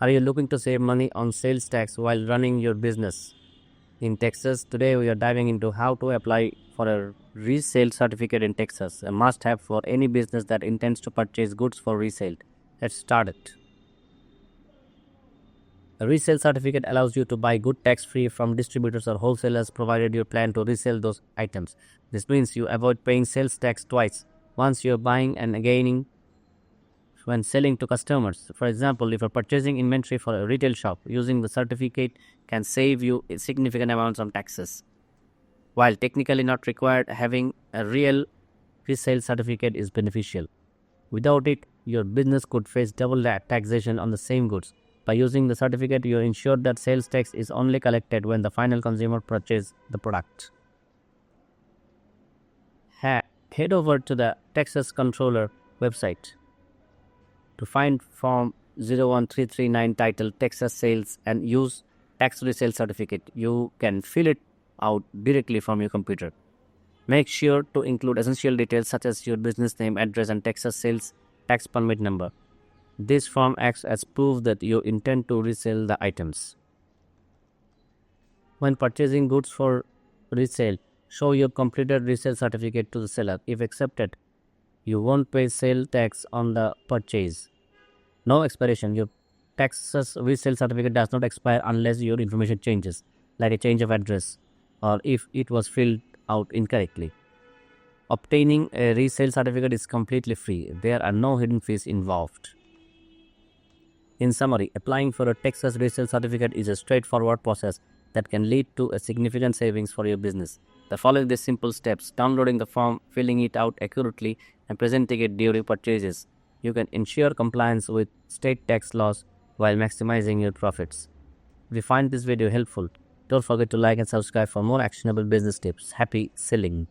Are you looking to save money on sales tax while running your business? In Texas, today we are diving into how to apply for a resale certificate in Texas, a must have for any business that intends to purchase goods for resale. Let's start it. A resale certificate allows you to buy goods tax free from distributors or wholesalers provided you plan to resell those items. This means you avoid paying sales tax twice, once you're buying and again when selling to customers. For example, if you're purchasing inventory for a retail shop, using the certificate can save you significant amounts of taxes. While technically not required, having a real resale certificate is beneficial. Without it, your business could face double taxation on the same goods. By using the certificate, you ensure that sales tax is only collected when the final consumer purchases the product. Head over to the Texas Controller website to find Form 01339 titled Texas Sales and use Tax Resale Certificate. You can fill it out directly from your computer. Make sure to include essential details such as your business name, address, and Texas sales tax permit number. This form acts as proof that you intend to resell the items. When purchasing goods for resale, show your completed resale certificate to the seller. If accepted, you won't pay sale tax on the purchase. No expiration. Your Texas resale certificate does not expire unless your information changes, like a change of address or if it was filled out incorrectly. Obtaining a resale certificate is completely free. There are no hidden fees involved. In summary, applying for a Texas resale certificate is a straightforward process that can lead to a significant savings for your business. By following these simple steps, downloading the form, filling it out accurately, and presenting it during purchases, you can ensure compliance with state tax laws while maximizing your profits. If you find this video helpful, don't forget to like and subscribe for more actionable business tips. Happy selling!